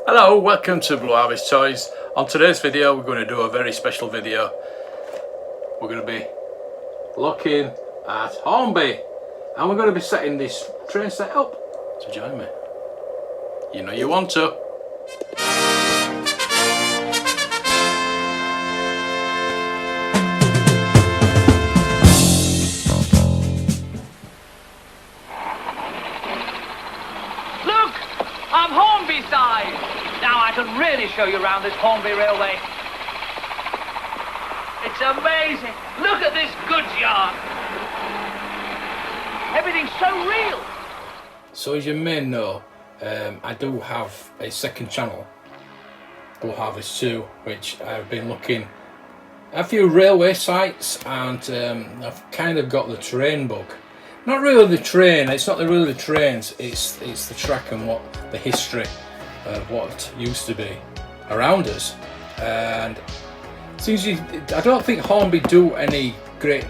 Hello, welcome to Blue Harvest Toys. On today's video we're going to do a very special video. We're going to be looking at Hornby and we're going to be setting this train set up. So join me. You know you want to. I'm Hornby side. Now I can really show you around this Hornby railway. It's amazing. Look at this goods yard. Everything's so real. So as you may know, I do have a second channel, Blue Harvest 2, which I've been looking at a few railway sites, and I've kind of got the train bug. Not really the train, it's not really the trains, it's the track and what the history of what used to be around us. And I don't think Hornby do any Great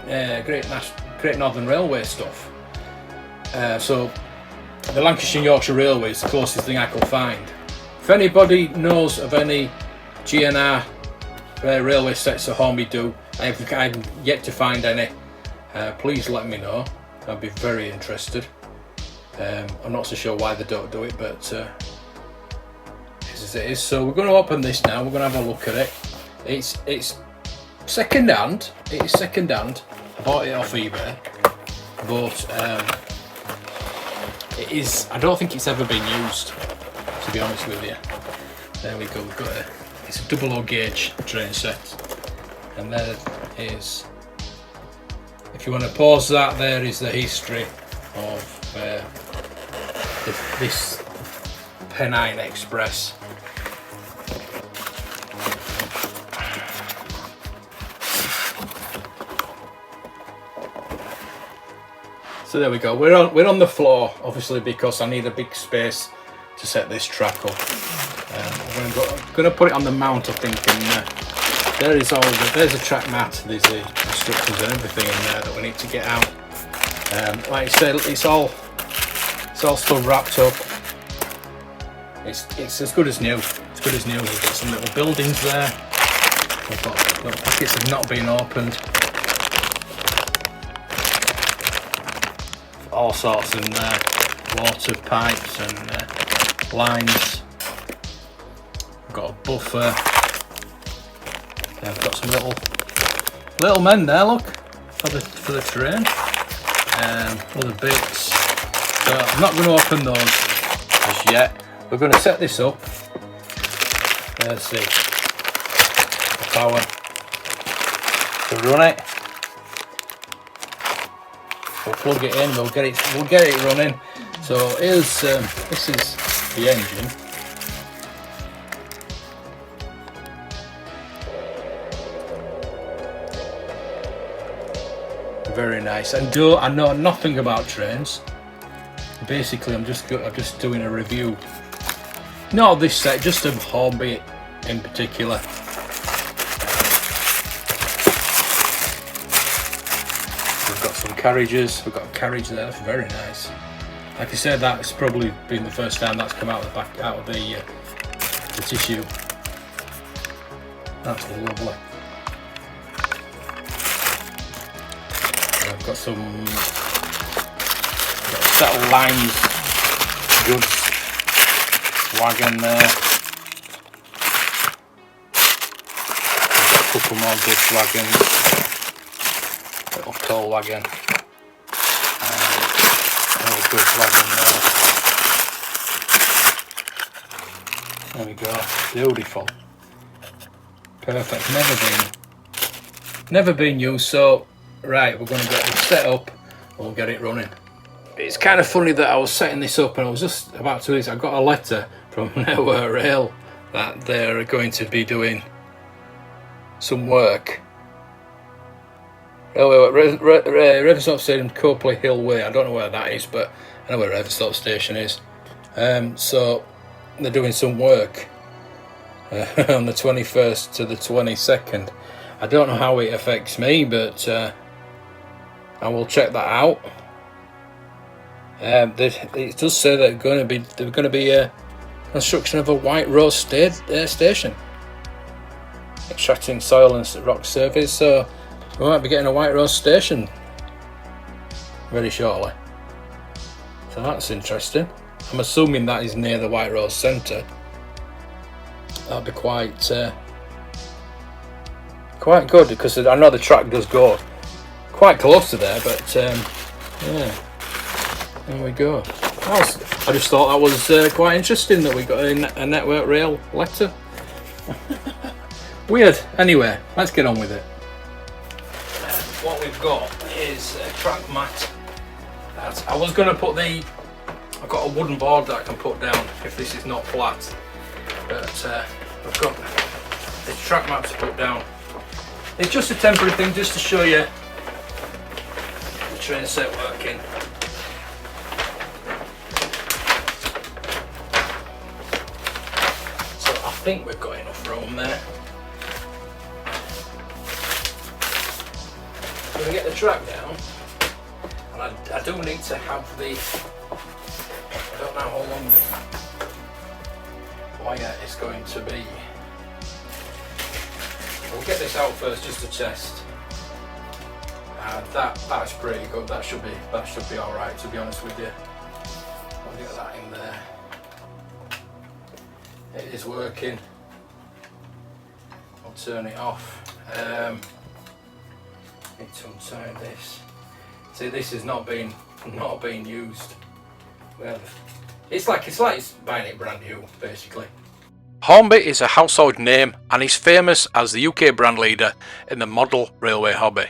Northern Railway stuff. So the Lancashire and Yorkshire Railway is the closest thing I could find. If anybody knows of any GNR railway sets that Hornby do, I've yet to find any. Please let me know. I'd be very interested. I'm not so sure why they don't do it, but as it is. So we're going to open this now. We're going to have a look at it. It's second hand. It is second hand. I bought it off eBay, but it is. I don't think it's ever been used, to be honest with you. There we go. We've got it's a double O gauge train set, and there is. If you want to pause that, there is the history of this Pennine Express. So there we go. We're on the floor, obviously, because I need a big space to set this track up. I'm going to put it on the mount, I think, and there is there's a track mat. There's the instructions and everything in there that we need to get out. Like I said, it's all still wrapped up. It's as good as new. As good as new. We've got some little buildings there. We've got little pockets have not been opened. All sorts in there. Water pipes and lines. We've got a buffer. I've got some little men there, look, for the train, other bits. So I'm not going to open those just yet. We're going to set this up. Let's see, the power to run it. We'll plug it in. We'll get it running. So here's this is the engine. Very nice. And I know nothing about trains. Basically, I'm just doing a review. Not of this set, just of Hornby in particular. We've got some carriages. We've got a carriage there. That's very nice. Like I said, that's probably been the first time that's come out of the tissue. That's lovely. I've got some settled lines goods wagon there. I've got a couple more goods wagons. Little coal wagon. Another goods wagon there. There we go. Beautiful. Perfect. Never been used. So right, we're going to get this set up and we'll get it running. It's kind of funny that I was setting this up and I was just about to do this. I got a letter from Network Rail that they're going to be doing some work. Reverstop Station, Copley Hill Way. I don't know where that is, but I know where Reverstop Station is. So they're doing some work on the 21st to the 22nd. I don't know how it affects me, but I will check that out. It does say that they're going to be construction of a White Rose station, extracting soil and rock surface. So we might be getting a White Rose station very shortly. So that's interesting. I'm assuming that is near the White Rose Centre. That'll be quite good, because I know the track does go quite close to there. But yeah, there we go. I just thought that was quite interesting that we got a Network Rail letter. Weird. Anyway, let's get on with it. What we've got is a track mat. I was going to put I've got a wooden board that I can put down if this is not flat, but I've got this track mat to put down. It's just a temporary thing, just to show you the train set working. So I think we've got enough room there. I'm going to get the track down, and I do need to have I don't know how long the wire is going to be. We'll get this out first just to test. That's pretty good. That should be all right, to be honest with you. I'll get that in there. It is working. I'll turn it off. Need to untie this. See, this is not being used. Well, it's like it's buying it brand new, basically. Hornby is a household name and is famous as the UK brand leader in the model railway hobby.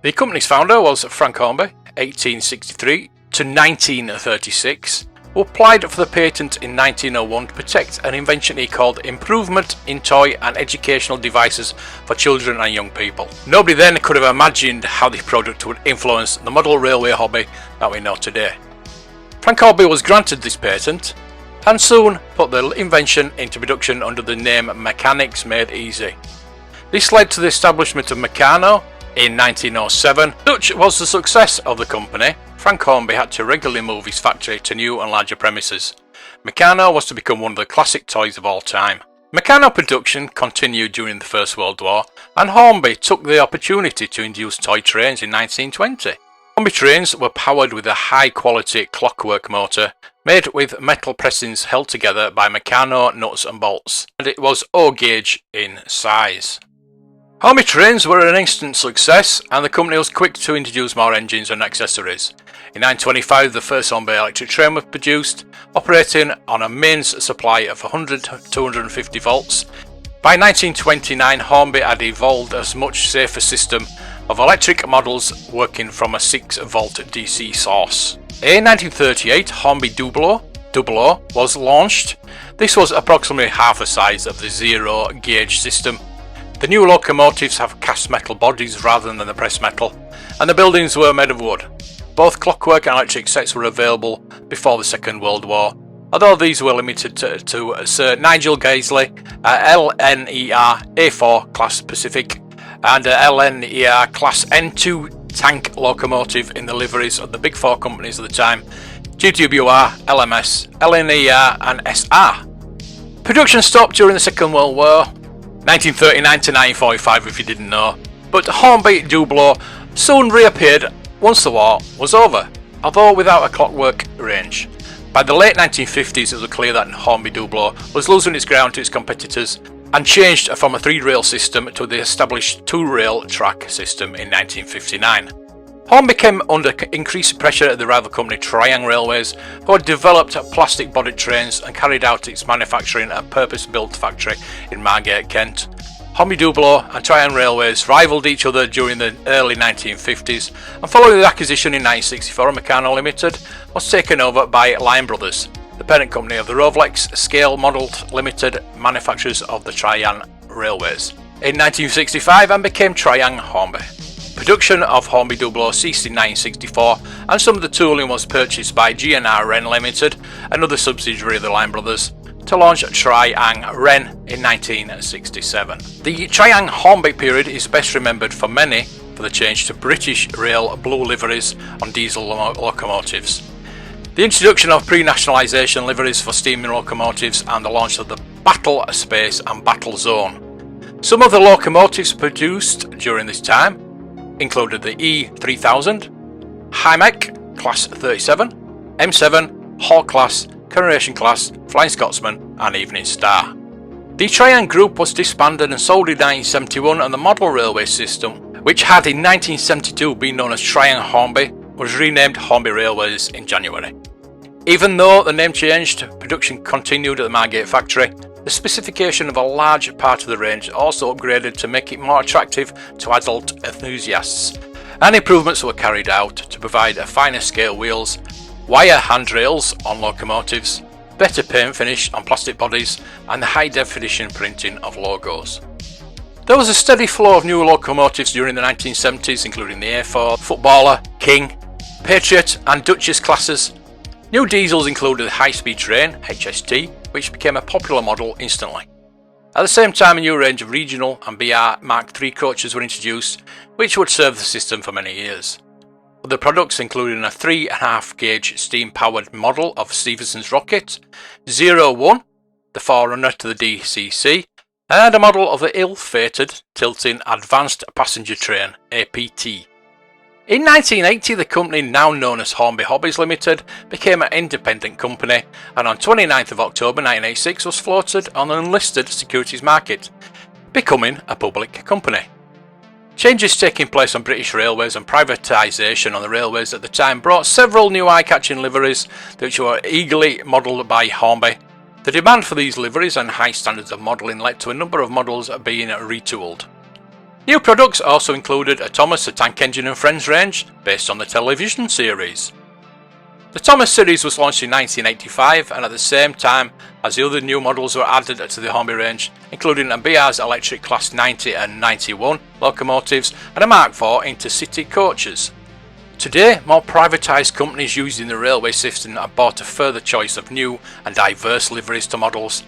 The company's founder was Frank Hornby, 1863 to 1936, who applied for the patent in 1901 to protect an invention he called Improvement in Toy and Educational Devices for Children and Young People. Nobody then could have imagined how this product would influence the model railway hobby that we know today. Frank Hornby was granted this patent and soon put the invention into production under the name Mechanics Made Easy. This led to the establishment of Meccano in 1907. Such was the success of the company, Frank Hornby had to regularly move his factory to new and larger premises. Meccano was to become one of the classic toys of all time. Meccano production continued during the First World War, and Hornby took the opportunity to introduce toy trains in 1920. Hornby trains were powered with a high-quality clockwork motor made with metal pressings held together by Meccano nuts and bolts, and it was O-gauge in size. Hornby trains were an instant success, and the company was quick to introduce more engines and accessories. In 1925, the first Hornby electric train was produced, operating on a mains supply of 100 to 250 volts. By 1929, Hornby had evolved a much safer system of electric models working from a 6-volt DC source. In 1938, Hornby Double O was launched. This was approximately half the size of the zero-gauge system. The new locomotives have cast metal bodies rather than the pressed metal, and the buildings were made of wood. Both clockwork and electric sets were available before the Second World War, although these were limited to Sir Nigel Gaisley, LNER A4 Class Pacific, and LNER Class N2 tank locomotive in the liveries of the big four companies at the time: GWR, LMS, LNER and SR. Production stopped during the Second World War, 1939 to 1945 if you didn't know, but Hornby Double soon reappeared once the war was over, although without a clockwork range. By the late 1950s it was clear that Hornby Double was losing its ground to its competitors and changed from a 3-rail system to the established 2-rail track system in 1959. Hornby came under increased pressure at the rival company Triang Railways, who had developed plastic bodied trains and carried out its manufacturing at a purpose-built factory in Margate, Kent. Hornby Double and Triang Railways rivalled each other during the early 1950s, and following the acquisition in 1964, Meccano Limited was taken over by Lion Brothers, the parent company of the Rovlex Scale Modelled Limited, manufacturers of the Triang Railways, in 1965 and became Triang Hornby. Production of Hornby Double ceased in 1964, and some of the tooling was purchased by G&R Wren Limited, another subsidiary of the Lion Brothers, to launch Triang Wren in 1967. The Triang Hornby period is best remembered for many for the change to British Rail blue liveries on diesel locomotives. The introduction of pre-nationalisation liveries for steam locomotives and the launch of the Battle Space and Battle Zone. Some of the locomotives produced during this time included the E3000, Hymek Class 37, M7, Hawk Class, Coronation Class, Flying Scotsman and Evening Star. The Trian Group was disbanded and sold in 1971, and the model railway system, which had in 1972 been known as Trian Hornby, was renamed Hornby Railways in January. Even though the name changed, production continued at the Margate factory. The specification of a large part of the range also upgraded to make it more attractive to adult enthusiasts, and improvements were carried out to provide a finer scale wheels, wire handrails on locomotives, better paint finish on plastic bodies, and the high definition printing of logos. There was a steady flow of new locomotives during the 1970s, including the A4, Footballer, King, Patriot and Duchess classes. New diesels included the high-speed train, HST, which became a popular model instantly. At the same time, a new range of regional and BR Mark III coaches were introduced, which would serve the system for many years. Other products included a 3.5 gauge steam-powered model of Stephenson's Rocket, 01, the forerunner to the DCC, and a model of the ill-fated tilting Advanced Passenger Train, APT. In 1980, the company, now known as Hornby Hobbies Limited, became an independent company, and on 29th of October 1986 was floated on an unlisted securities market, becoming a public company. Changes taking place on British Railways and privatisation on the railways at the time brought several new eye-catching liveries which were eagerly modelled by Hornby. The demand for these liveries and high standards of modelling led to a number of models being retooled. New products also included a Thomas the Tank Engine and Friends range based on the television series. The Thomas series was launched in 1985, and at the same time as the other new models were added to the Hornby range, including a BR's Electric Class 90 and 91 locomotives and a Mark IV intercity coaches. Today, more privatised companies using the railway system have bought a further choice of new and diverse liveries to models.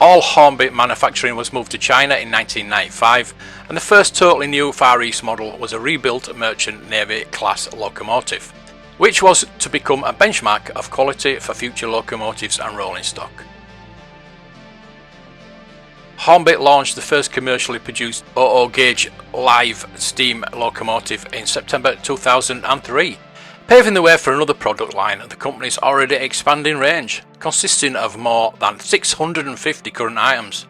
All Hornby manufacturing was moved to China in 1995, and the first totally new Far East model was a rebuilt Merchant Navy class locomotive, which was to become a benchmark of quality for future locomotives and rolling stock. Hornby launched the first commercially produced 00 gauge live steam locomotive in September 2003, paving the way for another product line of the company's already expanding range, consisting of more than 650 current items.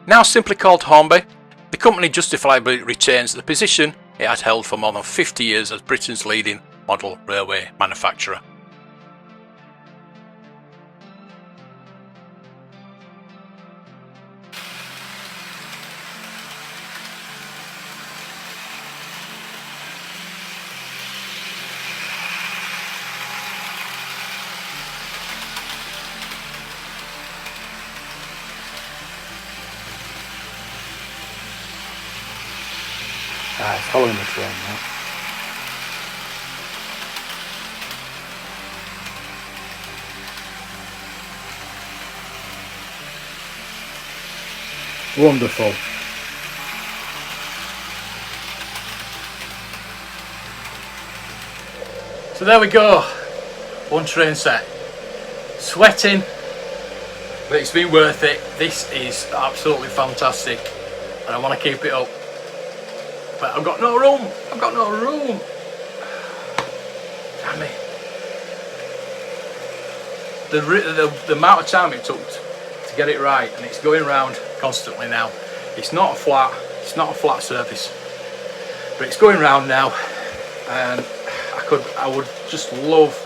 Now simply called Hornby, the company justifiably retains the position it had held for more than 50 years as Britain's leading model railway manufacturer. It's following the train now. Wonderful. So there we go. One train set. Sweating, but it's been worth it. This is absolutely fantastic, and I want to keep it up. But I've got no room. I've got no room. Damn it. The amount of time it took to get it right, and it's going round constantly now. It's not a flat surface, but it's going round now, and I would just love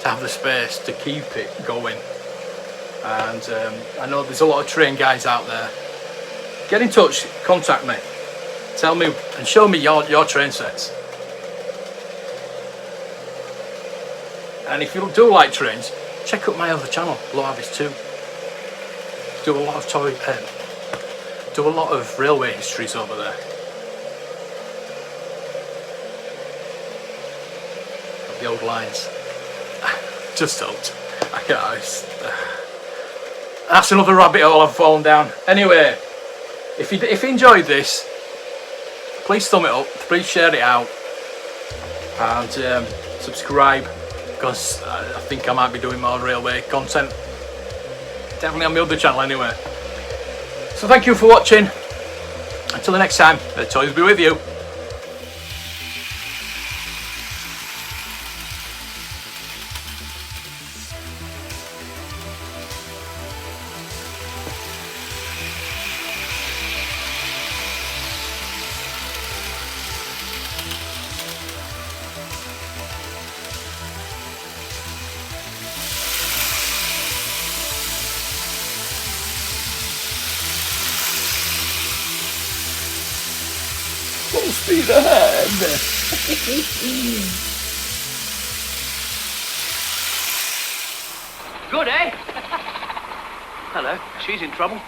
to have the space to keep it going. And I know there's a lot of train guys out there. Get in touch, contact me. Tell me and show me your train sets. And if you do like trains, check out my other channel, Low Harvest 2. Do a lot of railway histories over there. Of the old lines. Just don't. I can't. That's another rabbit hole I've fallen down. Anyway, if you enjoyed this, please thumb it up, please share it out, and subscribe, because I think I might be doing more railway content. Definitely on my other channel anyway. So thank you for watching. Until the next time, may the toys be with you. Full speed ahead. Good, eh? Hello, she's in trouble.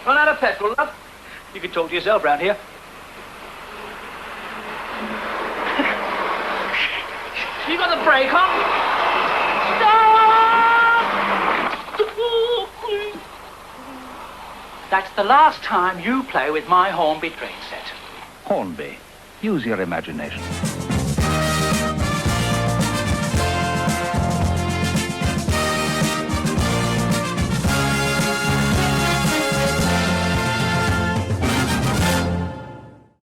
Run out of petrol, love? You can talk to yourself round here. You got the brake on? Stop! That's the last time you play with my Hornby train set. Hornby. Use your imagination.